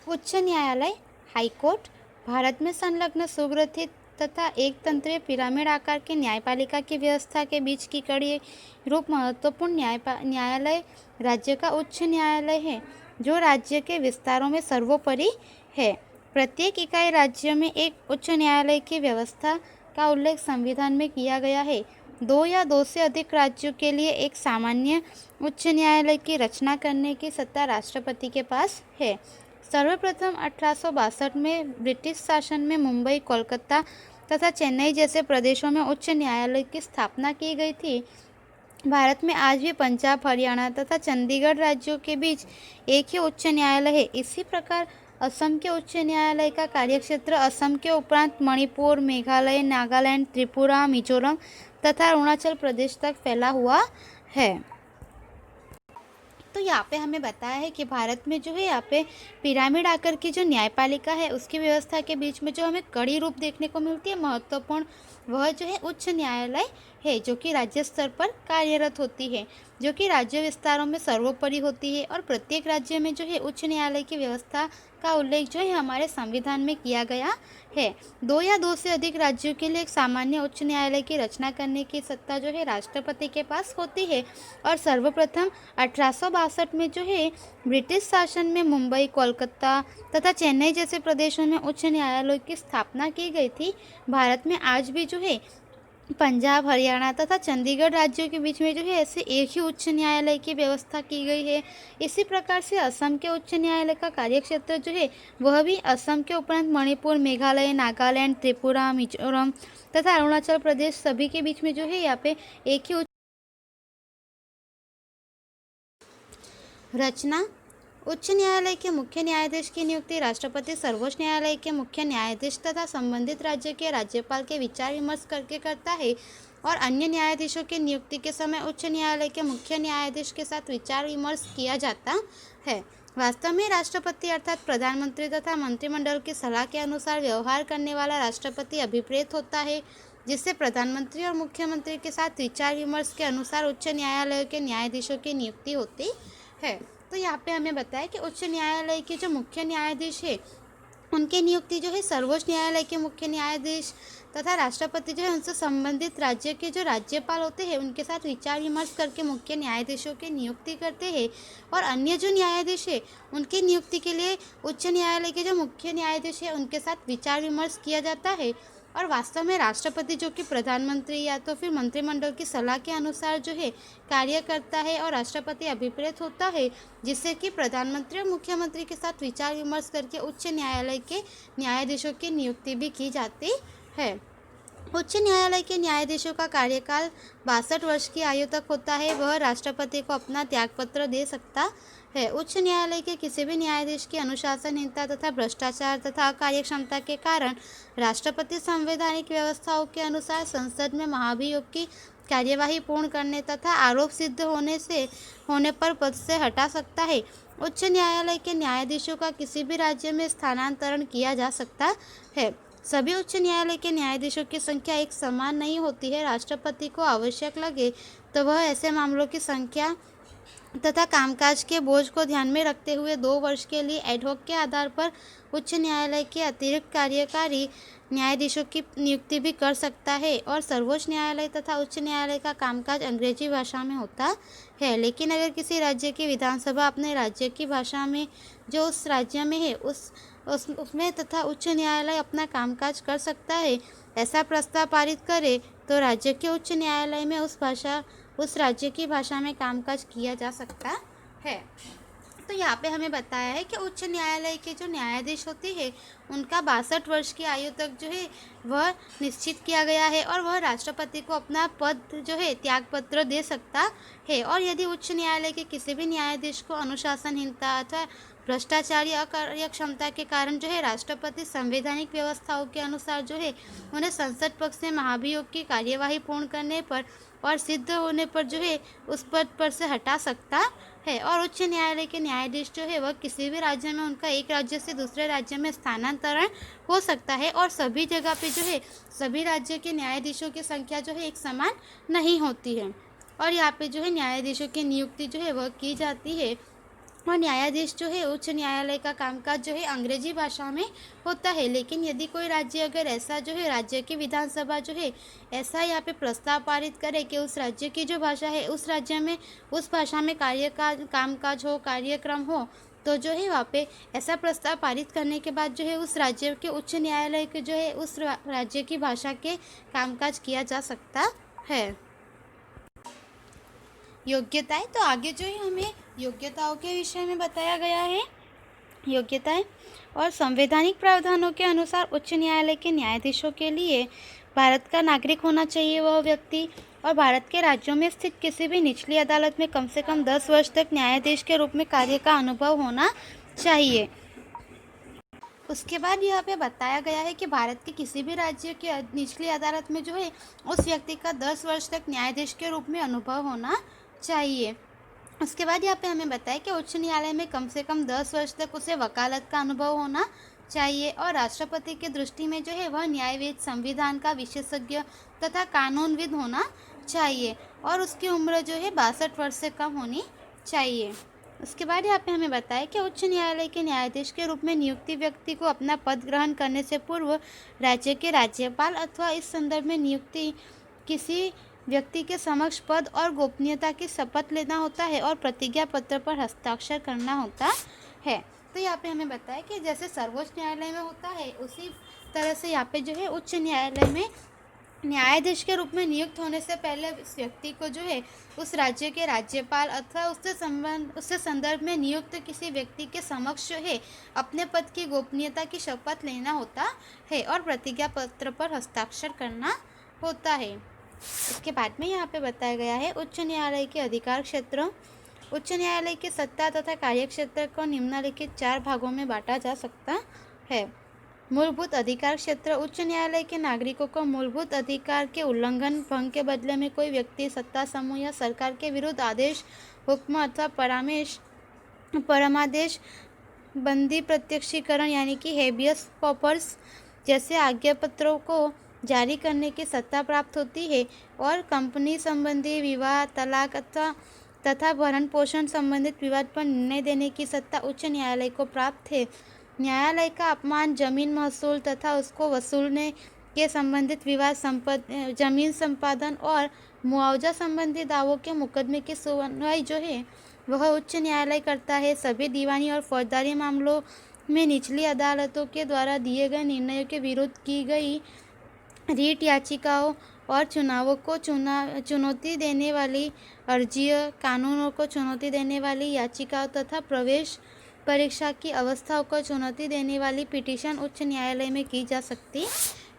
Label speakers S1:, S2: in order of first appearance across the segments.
S1: उच्च न्यायालय, हाईकोर्ट, भारत में संलग्न सुगठित तथा एक तंत्रीय पिरामिड आकार की न्यायपालिका की व्यवस्था के बीच की कड़ी रूप महत्वपूर्ण न्यायालय राज्य का उच्च न्यायालय है, जो राज्य के विस्तारों में सर्वोपरि है। प्रत्येक इकाई राज्य में एक उच्च न्यायालय की व्यवस्था का उल्लेख संविधान में किया गया है। दो या दो से अधिक राज्यों के लिए एक सामान्य उच्च न्यायालय की रचना करने की सत्ता राष्ट्रपति के पास है। सर्वप्रथम 1862 में ब्रिटिश शासन में मुंबई, कोलकाता तथा चेन्नई जैसे प्रदेशों में उच्च न्यायालय की स्थापना की गई थी। भारत में आज भी पंजाब, हरियाणा तथा चंडीगढ़ राज्यों के बीच एक ही उच्च न्यायालय है। इसी प्रकार असम के उच्च न्यायालय का कार्यक्षेत्र असम के उपरांत मणिपुर, मेघालय, नागालैंड, त्रिपुरा, मिजोरम तथा अरुणाचल प्रदेश तक फैला हुआ है। तो यहाँ पे हमें बताया है कि भारत में जो है यहाँ पे पिरामिड आकार की जो न्यायपालिका है उसकी व्यवस्था के बीच में जो हमें कड़ी रूप देखने को मिलती है महत्वपूर्ण, वह जो है उच्च न्यायालय है, जो कि राज्य स्तर पर कार्यरत होती है, जो कि राज्य विस्तारों में सर्वोपरि होती है। और प्रत्येक राज्य में जो है उच्च न्यायालय की व्यवस्था का उल्लेख जो है हमारे संविधान में किया गया है। दो या दो से अधिक राज्यों के लिए एक सामान्य उच्च न्यायालय की रचना करने की सत्ता जो है राष्ट्रपति के पास होती है। और सर्वप्रथम 1862 में जो है ब्रिटिश शासन में मुंबई, कोलकाता तथा चेन्नई जैसे प्रदेशों में उच्च न्यायालयों की स्थापना की गई थी। भारत में आज भी जो है पंजाब, हरियाणा तथा चंडीगढ़ राज्यों के बीच में जो है ऐसे एक ही उच्च न्यायालय की व्यवस्था की गई है। इसी प्रकार से असम के उच्च न्यायालय का कार्यक्षेत्र जो है वह भी असम के उपरांत मणिपुर, मेघालय, नागालैंड, त्रिपुरा, मिजोरम तथा अरुणाचल प्रदेश सभी के बीच में जो है यहाँ पे एक ही रचना। उच्च न्यायालय के मुख्य न्यायाधीश की नियुक्ति राष्ट्रपति सर्वोच्च न्यायालय के मुख्य न्यायाधीश तथा संबंधित राज्य के राज्यपाल के विचार विमर्श करके करता है। और अन्य न्यायाधीशों की नियुक्ति के समय उच्च न्यायालय के मुख्य न्यायाधीश के साथ विचार विमर्श किया जाता है। वास्तव में राष्ट्रपति अर्थात प्रधानमंत्री तथा मंत्रिमंडल की सलाह के अनुसार व्यवहार करने वाला राष्ट्रपति अभिप्रेत होता है, जिससे प्रधानमंत्री और मुख्यमंत्री के साथ विचार विमर्श के अनुसार उच्च न्यायालय के न्यायाधीशों की नियुक्ति होती है। तो यहाँ पे हमें बताया कि उच्च न्यायालय के जो मुख्य न्यायाधीश है उनकी नियुक्ति जो है सर्वोच्च न्यायालय के मुख्य न्यायाधीश तथा राष्ट्रपति जो है उनसे संबंधित राज्य के जो राज्यपाल होते हैं उनके साथ विचार विमर्श करके मुख्य न्यायाधीशों की नियुक्ति करते हैं। और अन्य जो न्यायाधीश है उनकी नियुक्ति के लिए उच्च न्यायालय के जो मुख्य न्यायाधीश है उनके साथ विचार विमर्श किया जाता है। और वास्तव में राष्ट्रपति जो कि प्रधानमंत्री या तो फिर मंत्रिमंडल की सलाह के अनुसार जो है कार्य करता है और राष्ट्रपति अभिप्रेत होता है, जिससे कि प्रधानमंत्री और मुख्यमंत्री के साथ विचार विमर्श करके उच्च न्यायालय के न्यायाधीशों की नियुक्ति भी की जाती है। उच्च न्यायालय के न्यायाधीशों का कार्यकाल 62 वर्ष की आयु तक होता है। वह राष्ट्रपति को अपना त्यागपत्र दे सकता है। उच्च न्यायालय के किसी भी न्यायाधीश की अनुशासनहीनता तथा भ्रष्टाचार तथा अकार्यक्षमता के कारण राष्ट्रपति संवैधानिक व्यवस्थाओं के अनुसार संसद में महाभियोग की कार्यवाही पूर्ण करने तथा आरोप सिद्ध होने पर पद से हटा सकता है। उच्च न्यायालय के न्यायाधीशों का किसी भी राज्य में स्थानांतरण किया जा सकता है। सभी उच्च न्यायालय के न्यायाधीशों की संख्या एक समान नहीं होती है। राष्ट्रपति को आवश्यक लगे तो वह ऐसे मामलों की संख्या तथा कामकाज के बोझ को ध्यान में रखते हुए 2 वर्ष के लिए एडहॉक के आधार पर उच्च न्यायालय के अतिरिक्त कार्यकारी न्यायाधीशों की नियुक्ति भी कर सकता है। और सर्वोच्च न्यायालय तथा उच्च न्यायालय का कामकाज अंग्रेजी भाषा में होता है, लेकिन अगर किसी राज्य की विधानसभा अपने राज्य की भाषा में जो उस राज्य में है उसमें तथा उच्च न्यायालय अपना कामकाज कर सकता है, ऐसा प्रस्ताव पारित करे तो राज्य के उच्च न्यायालय में उस राज्य की भाषा में कामकाज किया जा सकता है। तो यहाँ पे हमें बताया है कि उच्च न्यायालय के जो न्यायाधीश होते हैं उनका 62 वर्ष की आयु तक जो है वह निश्चित किया गया है और वह राष्ट्रपति को अपना पद जो है त्यागपत्र दे सकता है। और यदि उच्च न्यायालय के किसी भी न्यायाधीश को अनुशासनहीनता अथवा भ्रष्टाचार या अकार्यक्षमता के कारण जो है राष्ट्रपति संवैधानिक व्यवस्थाओं के अनुसार जो है उन्हें संसद पक्ष से महाभियोग की कार्यवाही पूर्ण करने पर और सिद्ध होने पर जो है उस पद पर से हटा सकता है। और उच्च न्यायालय के न्यायाधीश जो है वह किसी भी राज्य में उनका एक राज्य से दूसरे राज्य में स्थानांतरण हो सकता है। और सभी जगह पे जो है सभी राज्य के न्यायाधीशों की संख्या जो है एक समान नहीं होती है। और यहाँ पे जो है न्यायाधीशों की नियुक्ति जो है वह की जाती है और न्यायाधीश जो है उच्च न्यायालय का कामकाज जो है अंग्रेजी भाषा में होता है। लेकिन यदि कोई राज्य अगर ऐसा जो है राज्य की विधानसभा जो है ऐसा यहाँ पे प्रस्ताव पारित करे कि उस राज्य की जो भाषा है उस राज्य में उस भाषा में कामकाज हो, कार्यक्रम हो, तो जो है वहाँ पे ऐसा प्रस्ताव पारित करने के बाद जो है उस राज्य के उच्च न्यायालय के जो है उस राज्य की भाषा के कामकाज किया जा सकता है। योग्यताएं, तो आगे जो है हमें योग्यताओं के विषय में बताया गया है। योग्यताएं और संवैधानिक प्रावधानों के अनुसार उच्च न्यायालय के न्यायाधीशों के लिए भारत का नागरिक होना चाहिए वह व्यक्ति, और भारत के राज्यों में स्थित किसी भी निचली अदालत में कम से कम 10 वर्ष तक न्यायाधीश के रूप में कार्य का अनुभव होना चाहिए। उसके बाद यहाँ पे बताया गया है कि भारत के किसी भी राज्य की निचली अदालत में जो है उस व्यक्ति का 10 वर्ष तक न्यायाधीश के रूप में अनुभव होना चाहिए। उसके बाद यहाँ पे हमें बताया कि उच्च न्यायालय में कम से कम 10 वर्ष तक उसे वकालत का अनुभव होना चाहिए, और राष्ट्रपति की दृष्टि में जो है वह न्यायविद, संविधान का विशेषज्ञ तथा कानूनविद होना चाहिए, और उसकी उम्र जो है 62 वर्ष से कम होनी चाहिए। उसके बाद यहाँ पे हमें बताया कि उच्च न्यायालय के न्यायाधीश के रूप में नियुक्ति व्यक्ति को अपना पद ग्रहण करने से पूर्व राज्य के राज्यपाल अथवा इस संदर्भ में नियुक्ति किसी व्यक्ति के समक्ष पद और गोपनीयता की शपथ लेना होता है और प्रतिज्ञा पत्र पर हस्ताक्षर करना होता है। तो यहाँ पे हमें बताया कि जैसे सर्वोच्च न्यायालय में होता है उसी तरह से यहाँ पे जो है उच्च न्यायालय में न्यायाधीश के रूप में नियुक्त होने से पहले इस व्यक्ति को जो है उस राज्य के राज्यपाल अथवा उससे संदर्भ में नियुक्त किसी व्यक्ति के समक्ष जो है अपने पद की गोपनीयता की शपथ लेना होता है और प्रतिज्ञा पत्र पर हस्ताक्षर करना होता है। इसके बाद में यहाँ पे बताया गया है उच्च न्यायालय के अधिकार क्षेत्र। उच्च न्यायालय के सत्ता तथा कार्य क्षेत्र को निम्नलिखित 4 भागों में बांटा जा सकता है। मूलभूत अधिकार क्षेत्र, उच्च न्यायालय के नागरिकों को मूलभूत अधिकार के उल्लंघन, भंग के बदले में कोई व्यक्ति, सत्ता समूह या सरकार के विरुद्ध आदेश, हुक्म अथवा परमादेश, बंदी प्रत्यक्षीकरण यानी कि हेबियस कॉर्पस जैसे आज्ञापत्रों को जारी करने की सत्ता प्राप्त होती है, और कंपनी संबंधी विवाह, तलाक तथा भरण पोषण संबंधित विवाद पर निर्णय देने की सत्ता उच्च न्यायालय को प्राप्त है। न्यायालय का अपमान, जमीन महसूल तथा उसको वसूलने के संबंधित विवाद, जमीन संपादन और मुआवजा संबंधी दावों के मुकदमे की सुनवाई जो है वह उच्च न्यायालय करता है। सभी दीवानी और फौजदारी मामलों में निचली अदालतों के द्वारा दिए गए निर्णयों के विरुद्ध की गई रीट याचिकाओं और चुनावों को चुनौती देने वाली अर्जियों, कानूनों को चुनौती देने वाली याचिकाओं तथा प्रवेश परीक्षा की अवस्थाओं को चुनौती देने वाली पिटीशन उच्च न्यायालय में की जा सकती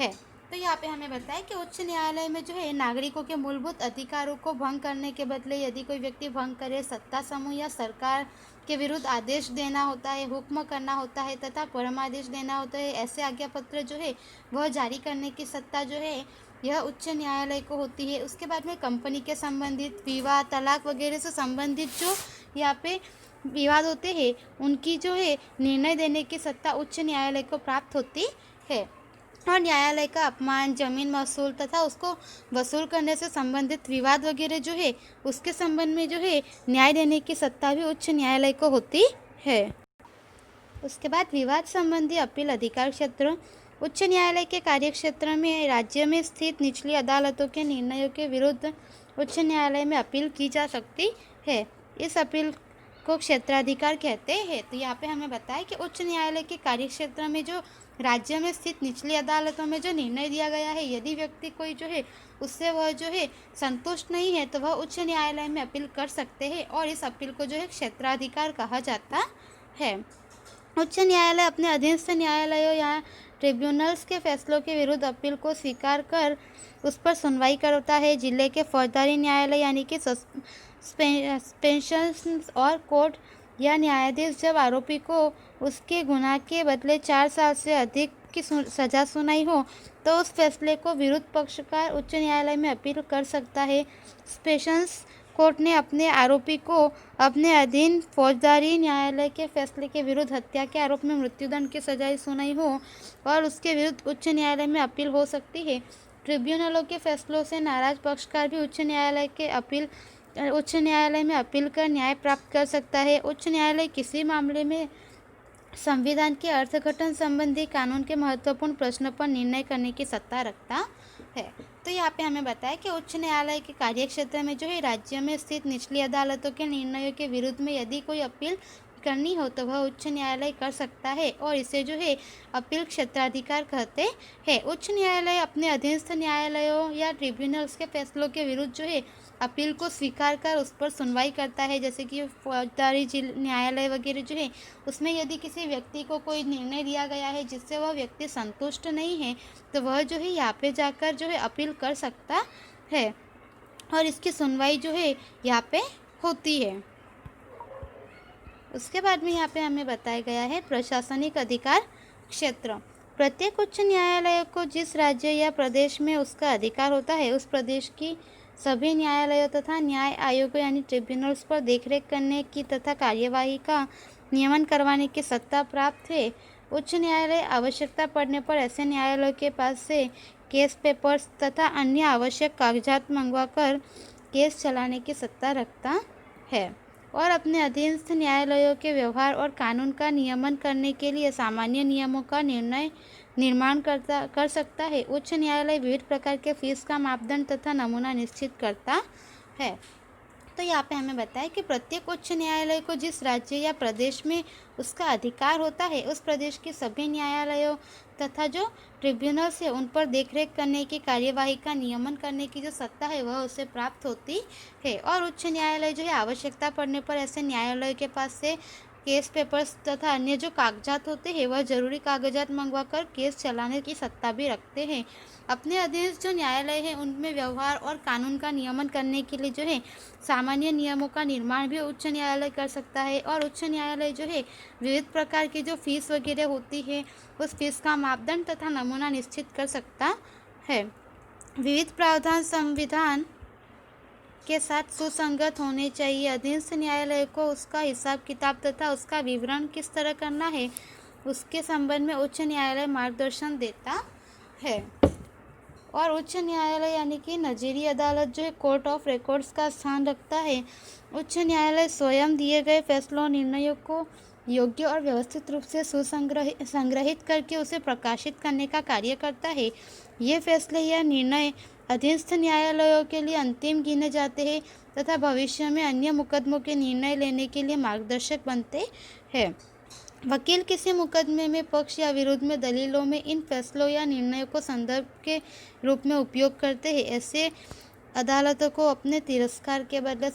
S1: है। तो यहाँ पे हमें बताया कि उच्च न्यायालय में जो है नागरिकों के मूलभूत अधिकारों को भंग करने के बदले यदि कोई व्यक्ति भंग करे, सत्ता समूह या सरकार के विरुद्ध आदेश देना होता है, हुक्म करना होता है तथा परमादेश देना होता है, ऐसे आज्ञा पत्र जो है वह जारी करने की सत्ता जो है यह उच्च न्यायालय को होती है। उसके बाद में कंपनी के संबंधित विवाद, तलाक वगैरह से संबंधित जो यहाँ पे विवाद होते हैं उनकी जो है निर्णय देने की सत्ता उच्च न्यायालय को प्राप्त होती है, और न्यायालय का अपमान, जमीन महसूल तथा उसको वसूल करने से संबंधित विवाद वगैरह जो है उसके संबंध में जो है न्याय देने की सत्ता भी उच्च न्यायालय को होती है। उसके बाद विवाद संबंधी अपील अधिकार क्षेत्र। उच्च न्यायालय के कार्य क्षेत्र में राज्य में स्थित निचली अदालतों के निर्णयों के विरुद्ध उच्च न्यायालय में अपील की जा सकती है। इस अपील को क्षेत्राधिकार कहते हैं। तो यहाँ पे हमें बताया कि उच्च न्यायालय के कार्य क्षेत्र में जो राज्य में स्थित निचली अदालतों में जो निर्णय दिया गया है, यदि व्यक्ति कोई जो है उससे वह जो है संतुष्ट नहीं है तो वह उच्च न्यायालय में अपील कर सकते हैं, और इस अपील को जो है क्षेत्राधिकार कहा जाता है। उच्च न्यायालय अपने अधीनस्थ न्यायालयों या ट्रिब्यूनल्स के फैसलों के विरुद्ध अपील को स्वीकार कर उस पर सुनवाई करता है। जिले के फौजदारी न्यायालय यानी कि सस्पेंशन और कोर्ट या न्यायाधीश जब आरोपी को उसके गुनाह के बदले 4 साल से अधिक की सज़ा सुनाई हो तो उस फैसले को विरुद्ध पक्षकार उच्च न्यायालय में अपील कर सकता है। सेशंस कोर्ट ने अपने आरोपी को अपने अधीन फौजदारी न्यायालय के फैसले के विरुद्ध हत्या के आरोप में मृत्युदंड की सजा सुनाई हो और उसके विरुद्ध उच्च न्यायालय में अपील हो सकती है। ट्रिब्यूनलों के फैसलों से नाराज पक्षकार भी उच्च न्यायालय के अपील उच्च न्यायालय में अपील कर न्याय प्राप्त कर सकता है। उच्च न्यायालय किसी मामले में संविधान के अर्थघटन संबंधी कानून के महत्वपूर्ण प्रश्नों पर निर्णय करने की सत्ता रखता है। तो यहाँ पे हमें बताया कि उच्च न्यायालय के कार्यक्षेत्र में जो है राज्य में स्थित निचली अदालतों के निर्णयों के विरुद्ध में यदि कोई अपील करनी हो तो वह उच्च न्यायालय कर सकता है और इसे जो है अपील क्षेत्राधिकार कहते हैं। उच्च न्यायालय अपने अधीनस्थ न्यायालयों या ट्रिब्यूनल्स के फैसलों के विरुद्ध जो है अपील को स्वीकार कर उस पर सुनवाई करता है। जैसे कि फौजदारी न्यायालय वगैरह जो है उसमें यदि किसी व्यक्ति को कोई निर्णय दिया गया है जिससे वह व्यक्ति संतुष्ट नहीं है तो वह जो है यहाँ पे जाकर जो है अपील कर सकता है और इसकी सुनवाई जो है यहाँ पे होती है। उसके बाद में यहाँ पे हमें बताया गया है प्रशासनिक अधिकार क्षेत्र। प्रत्येक उच्च न्यायालय को जिस राज्य या प्रदेश में उसका अधिकार होता है उस प्रदेश की सभी न्यायालयों तथा न्याय आयोगों यानी ट्रिब्यूनल्स पर देखरेख करने की तथा कार्यवाही का नियमन करवाने की सत्ता प्राप्त है। उच्च न्यायालय आवश्यकता पड़ने पर ऐसे न्यायालयों के पास से केस पेपर्स तथा अन्य आवश्यक कागजात मंगवाकर केस चलाने की सत्ता रखता है और अपने अधीनस्थ न्यायालयों के व्यवहार और कानून का नियमन करने के लिए सामान्य नियमों का निर्माण कर सकता है। उच्च न्यायालय विविध प्रकार के फीस का मापदंड तथा नमूना निश्चित करता है। तो यहाँ पे हमें बताया कि प्रत्येक उच्च न्यायालय को जिस राज्य या प्रदेश में उसका अधिकार होता है उस प्रदेश के सभी न्यायालयों तथा जो ट्रिब्यूनल्स है उन पर देखरेख करने की कार्यवाही का नियमन करने की जो सत्ता है वह उसे प्राप्त होती है। और उच्च न्यायालय जो है आवश्यकता पड़ने पर ऐसे न्यायालय के पास से केस पेपर्स तथा अन्य जो कागजात होते हैं वह जरूरी कागजात मंगवाकर केस चलाने की सत्ता भी रखते हैं। अपने अधीन जो न्यायालय है उनमें व्यवहार और कानून का नियमन करने के लिए जो है सामान्य नियमों का निर्माण भी उच्च न्यायालय कर सकता है और उच्च न्यायालय जो है विविध प्रकार की जो फीस वगैरह होती है उस फीस का मापदंड तथा नमूना निश्चित कर सकता है। विविध प्रावधान संविधान के साथ सुसंगत होने चाहिए। अधीनस्थ न्यायालय को उसका हिसाब किताब तथा उसका विवरण किस तरह करना है उसके संबंध में उच्च न्यायालय मार्गदर्शन देता है। और उच्च न्यायालय यानी कि नजीरी अदालत जो है कोर्ट ऑफ रिकॉर्ड्स का स्थान रखता है। उच्च न्यायालय स्वयं दिए गए फैसलों निर्णयों को योग्य और व्यवस्थित रूप से संग्रहित करके उसे प्रकाशित करने का कार्य करता है। ये फैसले या निर्णय अधीनस्थ न्यायालयों के लिए अंतिम गिने जाते हैं तथा भविष्य में अन्य मुकदमों के निर्णय लेने के लिए मार्गदर्शक बनते हैं। वकील किसी मुकदमे में पक्ष या विरोध में दलीलों में इन फैसलों या निर्णयों को संदर्भ के रूप में उपयोग करते हैं। ऐसे अदालतों को अपने तिरस्कार के बदले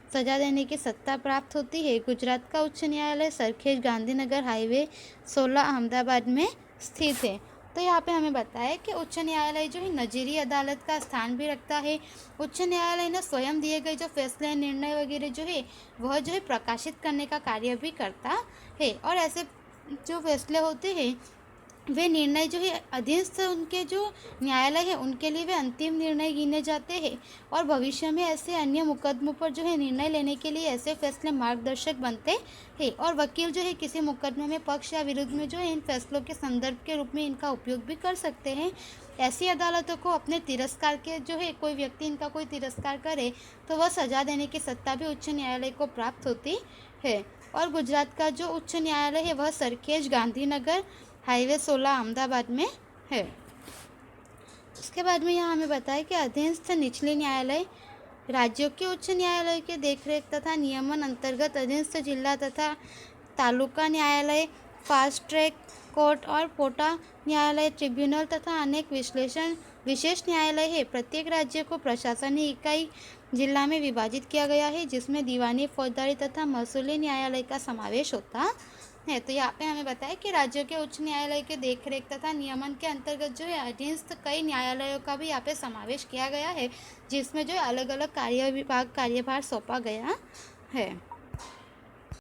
S1: सजा देने की सत्ता प्राप्त होती है। गुजरात का उच्च न्यायालय सरखेज गांधीनगर हाईवे 16 अहमदाबाद में स्थित है। तो यहाँ पे हमें बताया कि उच्च न्यायालय जो है नजीरी अदालत का स्थान भी रखता है। उच्च न्यायालय ने स्वयं दिए गए जो फैसले निर्णय वगैरह जो है वह जो है प्रकाशित करने का कार्य भी करता है और ऐसे जो फैसले होते हैं वे निर्णय जो है अधीनस्थ उनके जो न्यायालय है उनके लिए वे अंतिम निर्णय गिने जाते हैं और भविष्य में ऐसे अन्य मुकदमों पर जो है निर्णय लेने के लिए ऐसे फैसले मार्गदर्शक बनते हैं। और वकील जो है किसी मुकदमे में पक्ष या विरुद्ध में जो है इन फैसलों के संदर्भ के रूप में इनका उपयोग भी कर सकते हैं। ऐसी अदालतों को अपने तिरस्कार के जो है कोई व्यक्ति इनका कोई तिरस्कार करे तो वह सजा देने की सत्ता भी उच्च न्यायालय को प्राप्त होती है। और गुजरात का जो उच्च न्यायालय है वह सरखेज गांधीनगर हाईवे 16 अहमदाबाद में है। उसके बाद में यहाँ हमें बताया कि अधीनस्थ निचले न्यायालय राज्यों के उच्च न्यायालय के देखरेख तथा नियमन अंतर्गत अधीनस्थ जिला तथा तालुका न्यायालय, फास्ट ट्रैक कोर्ट और पोटा न्यायालय, ट्रिब्यूनल तथा अनेक विशेष न्यायालय है। प्रत्येक राज्य को प्रशासनिक इकाई जिला में विभाजित किया गया है जिसमें दीवानी, फौजदारी तथा महसूली न्यायालय का समावेश होता है। तो यहाँ पे हमें बताया कि राज्यों के उच्च न्यायालय के देखरेख तथा नियमन के अंतर्गत जो है अधीनस्थ कई न्यायालयों का भी यहाँ पे समावेश किया गया है जिसमें जो अलग अलग कार्यभार सौंपा गया है।